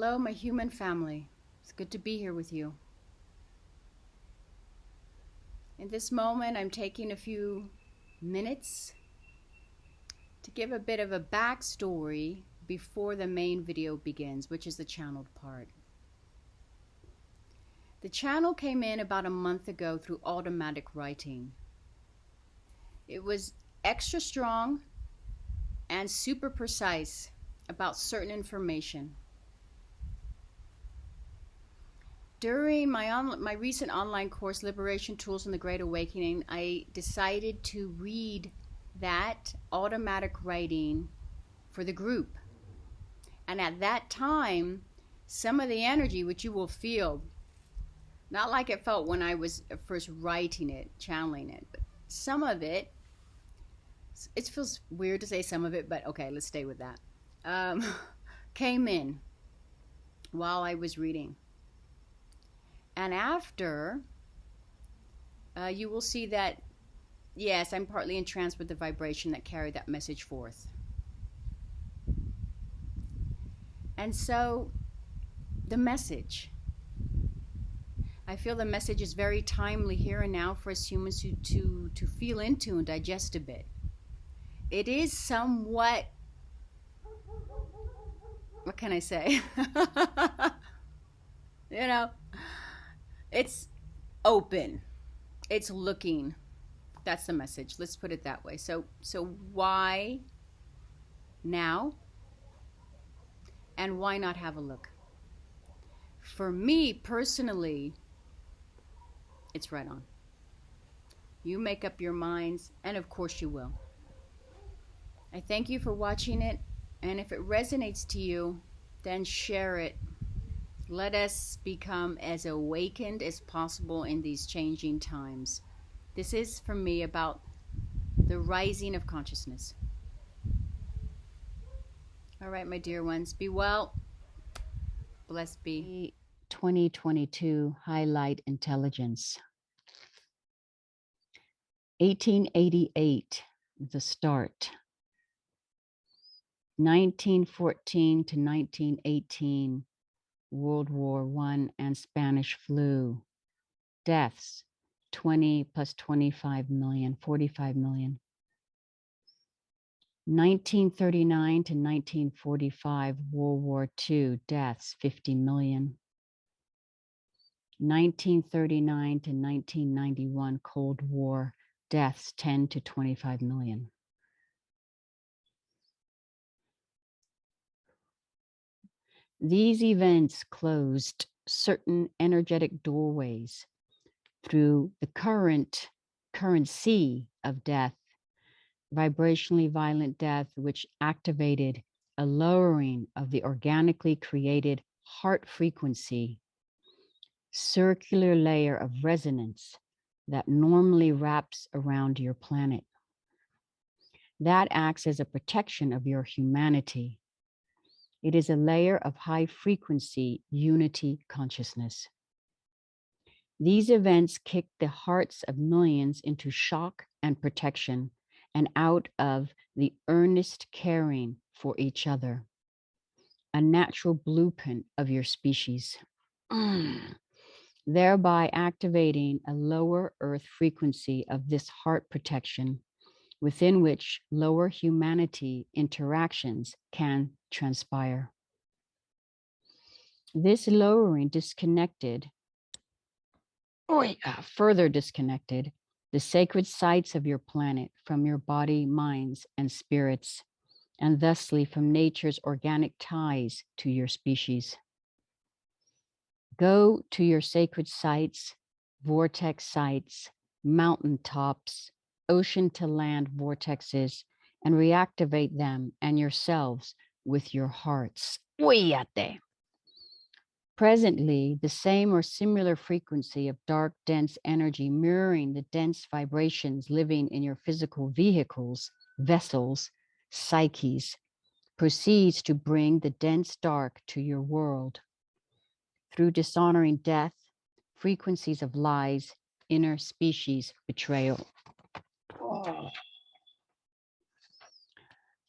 Hello, my human family. It's good to be here with you. In this moment, I'm taking a few minutes to give a bit of a backstory before the main video begins, which is the channeled part. The channel came in about a month ago through automatic writing. It was extra strong and super precise about certain information. During my recent online course, Liberation Tools in the Great Awakening, I decided to read that automatic writing for the group. And at that time, some of the energy, which you will feel, not like it felt when I was first writing it, channeling it, but some of it, it feels weird to say some of it, but okay, let's stay with that, came in while I was reading. And after, you will see that, yes, I'm partly entranced with the vibration that carried that message forth. And so, the message. I feel the message is very timely here and now for us humans to feel into and digest a bit. It is somewhat, what can I say? You know, it's open. It's looking. That's the message. Let's put it that way. So why now? And why not have a look? For me personally, it's right on. You make up your minds, and of course you will. I thank you for watching it, and if it resonates to you, then share it. Let us become as awakened as possible in these changing times. This is, for me, about the rising of consciousness. All right, my dear ones, be well. Blessed be. 2022 Highlight Intelligence. 1888, the start. 1914 to 1918, World War I and Spanish flu. Deaths, 20 plus 25 million, 45 million. 1939 to 1945, World War II, deaths, 50 million. 1939 to 1991, Cold War, deaths, 10 to 25 million. These events closed certain energetic doorways through the currency of death, vibrationally violent death, which activated a lowering of the organically created heart frequency, circular layer of resonance that normally wraps around your planet. That acts as a protection of your humanity. It is a layer of high frequency unity consciousness. These events kicked the hearts of millions into shock and protection and out of the earnest caring for each other, a natural blueprint of your species, thereby activating a lower earth frequency of this heart protection within which lower humanity interactions can transpire. This lowering further disconnected the sacred sites of your planet from your body, minds, and spirits, and thusly from nature's organic ties to your species. Go to your sacred sites, vortex sites, mountaintops, ocean to land vortexes, and reactivate them and yourselves with your hearts. Cuídate. Presently, the same or similar frequency of dark, dense energy mirroring the dense vibrations living in your physical vehicles, vessels, psyches, proceeds to bring the dense dark to your world. Through dishonoring death, frequencies of lies, inner species betrayal.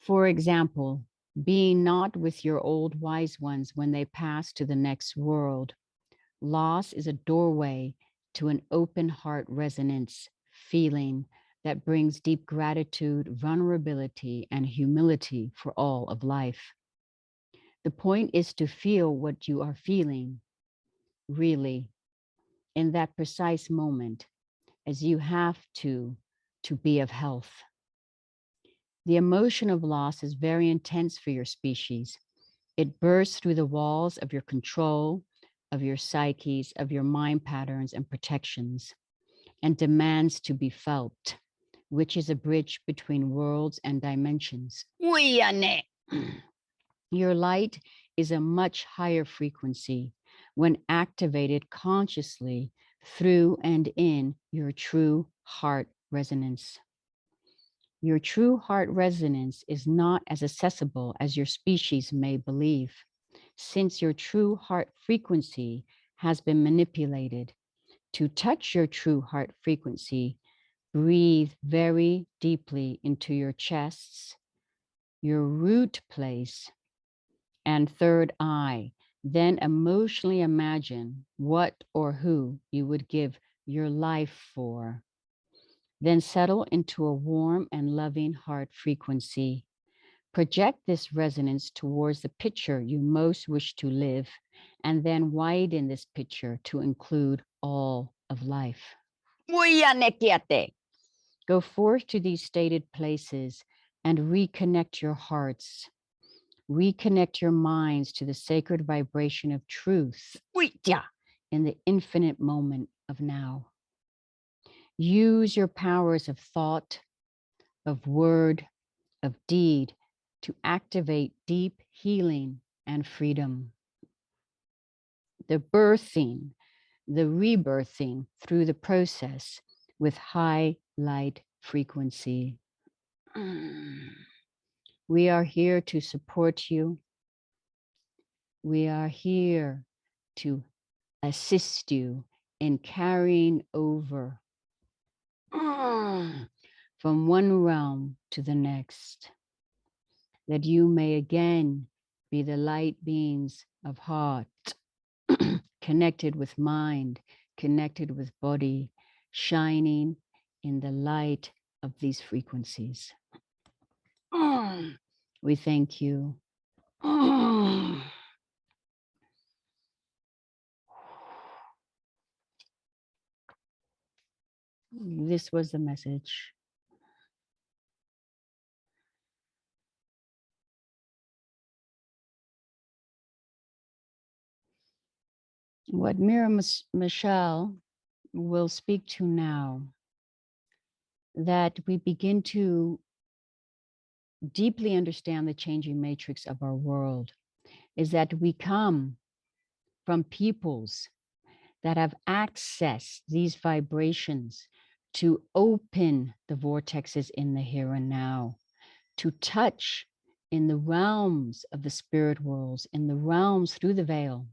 For example, being not with your old wise ones when they pass to the next world. Loss is a doorway to an open heart resonance feeling that brings deep gratitude, vulnerability, and humility for all of life. The point is to feel what you are feeling, really, in that precise moment, as you have to be of health. The emotion of loss is very intense for your species. It bursts through the walls of your control, of your psyches, of your mind patterns and protections, and demands to be felt, which is a bridge between worlds and dimensions. Your light is a much higher frequency when activated consciously through and in your true heart resonance. Your true heart resonance is not as accessible as your species may believe, since your true heart frequency has been manipulated. To touch your true heart frequency, breathe very deeply into your chests, your root place, and third eye. Then emotionally imagine what or who you would give your life for. Then settle into a warm and loving heart frequency. Project this resonance towards the picture you most wish to live, and then widen this picture to include all of life. Go forth to these stated places and reconnect your hearts. Reconnect your minds to the sacred vibration of truth in the infinite moment of now. Use your powers of thought, of word, of deed to activate deep healing and freedom. The birthing, the rebirthing through the process with high light frequency. We are here to support you. We are here to assist you in carrying over from one realm to the next, that you may again be the light beings of heart, connected with mind, connected with body, shining in the light of these frequencies. We thank you. This was the message. What Mira Michelle will speak to now, that we begin to deeply understand the changing matrix of our world, is that we come from peoples that have accessed these vibrations to open the vortexes in the here and now, to touch in the realms of the spirit worlds, in the realms through the veil,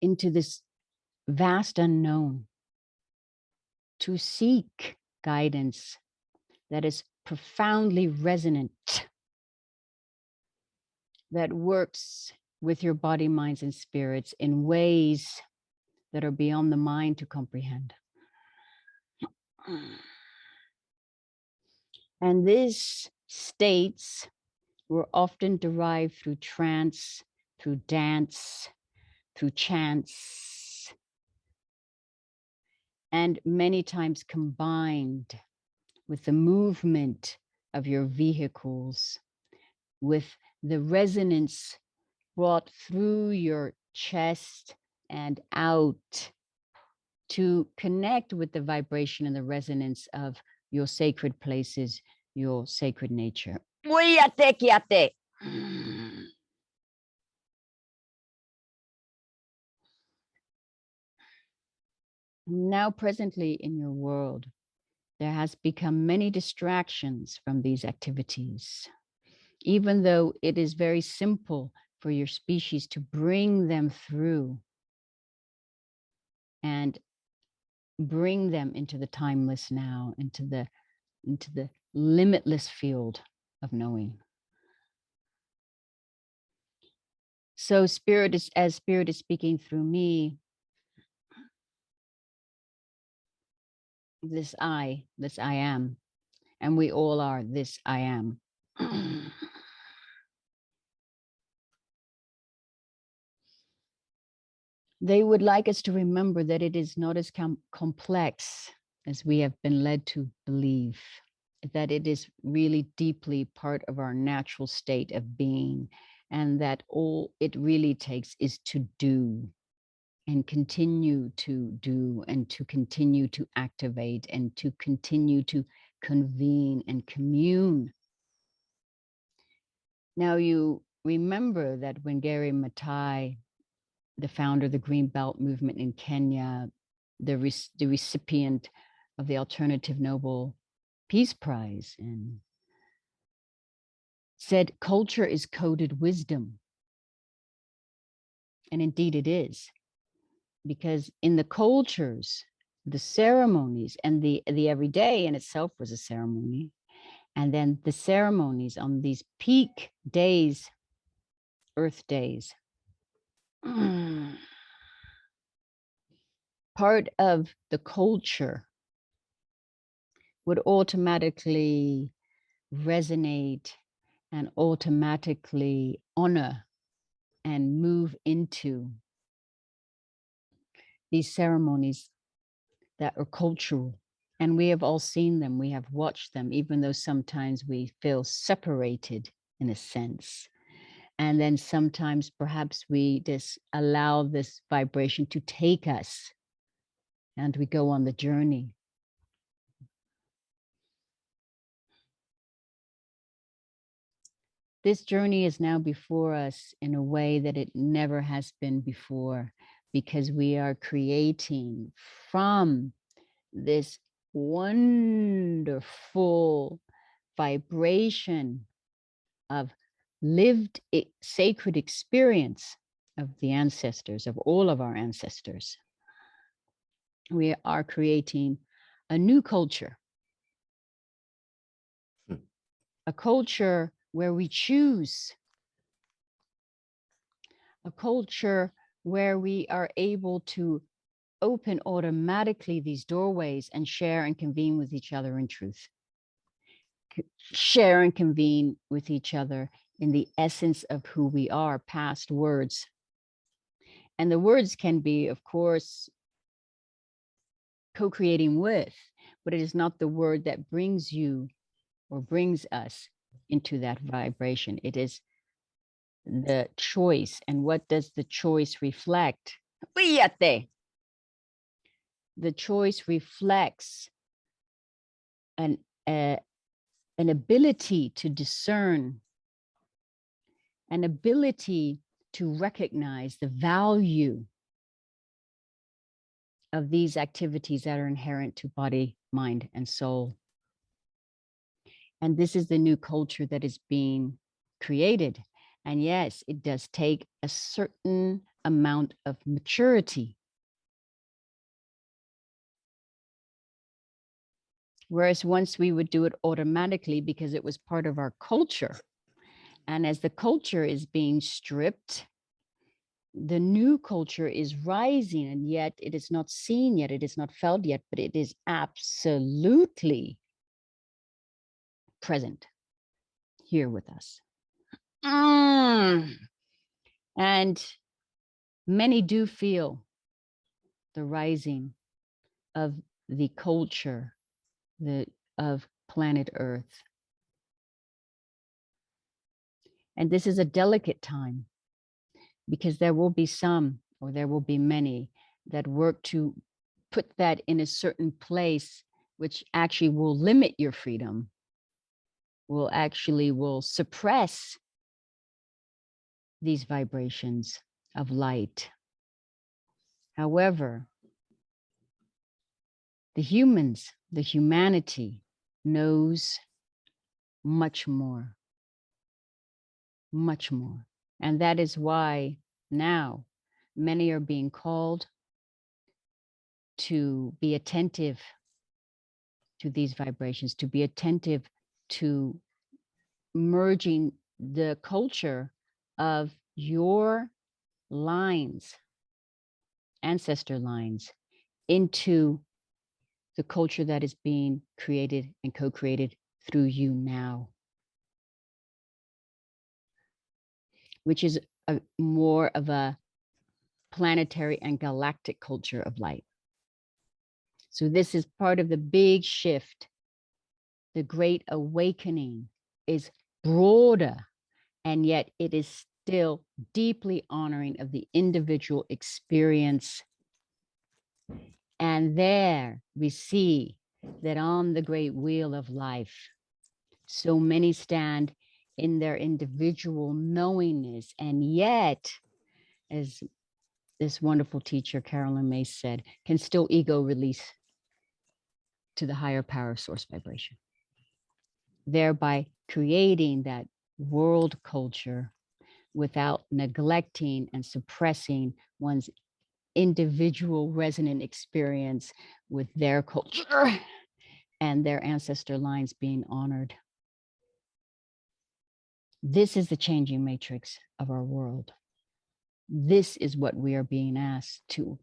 into this vast unknown, to seek guidance that is profoundly resonant, that works with your body, minds, and spirits in ways that are beyond the mind to comprehend. And these states were often derived through trance, through dance, through chants, and many times combined with the movement of your vehicles, with the resonance brought through your chest and out to connect with the vibration and the resonance of your sacred places, your sacred nature. Now, presently in your world, there has become many distractions from these activities, even though it is very simple for your species to bring them through and bring them into the timeless now, into the limitless field of knowing. So spirit is, as spirit is speaking through me, this I am, and we all are this I am. They would like us to remember that it is not as complex as we have been led to believe, that it is really deeply part of our natural state of being, and that all it really takes is to do and continue to do and to continue to activate and to continue to convene and commune. Now, you remember that when Gary Matai, the founder of the Green Belt movement in Kenya, the recipient of the Alternative Nobel Peace Prize, and said culture is coded wisdom. And indeed it is, because in the cultures, the ceremonies and the everyday in itself was a ceremony. And then the ceremonies on these peak days, Earth days, part of the culture would automatically resonate and automatically honor and move into these ceremonies that are cultural. And we have all seen them, we have watched them, even though sometimes we feel separated in a sense. And then sometimes perhaps we just allow this vibration to take us and we go on the journey. This journey is now before us in a way that it never has been before, because we are creating from this wonderful vibration of lived sacred experience of the ancestors, of all of our ancestors. We are creating a new culture, a culture where we choose, a culture where we are able to open automatically these doorways and share and convene with each other in truth. Share and convene with each other in the essence of who we are, past words. And the words can be, of course, co-creating with, but it is not the word that brings you or brings us into that vibration. It is the choice. And what does the choice reflect? Fíjate. The choice reflects an ability to discern, an ability to recognize the value of these activities that are inherent to body, mind, and soul. And this is the new culture that is being created. And yes, it does take a certain amount of maturity. Whereas once we would do it automatically because it was part of our culture. And as the culture is being stripped, the new culture is rising, and yet it is not seen yet, it is not felt yet, but it is absolutely present here with us. And many do feel the rising of the culture of planet Earth. And this is a delicate time, because there will be some, or there will be many, that work to put that in a certain place, which actually will limit your freedom, will suppress these vibrations of light. However, the humanity knows much more, much more. And that is why now many are being called to be attentive to these vibrations, to be attentive to merging the culture of your lines, ancestor lines, into the culture that is being created and co-created through you now, which is a more of a planetary and galactic culture of light. So this is part of the big shift. The great awakening is broader, and yet it is still deeply honoring of the individual experience. And there we see that on the great wheel of life, so many stand in their individual knowingness, and yet, as this wonderful teacher, Carolyn Mace, said, can still ego release to the higher power source vibration, thereby creating that world culture without neglecting and suppressing one's individual resonant experience with their culture and their ancestor lines being honored. This is the changing matrix of our world. This is what we are being asked to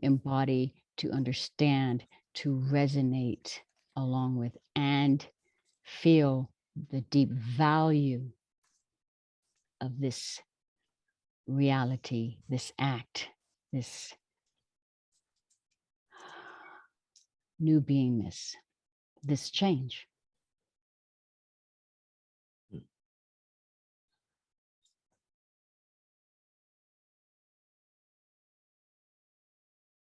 embody, to understand, to resonate along with, and feel the deep value of this reality, this act, this new beingness, this change.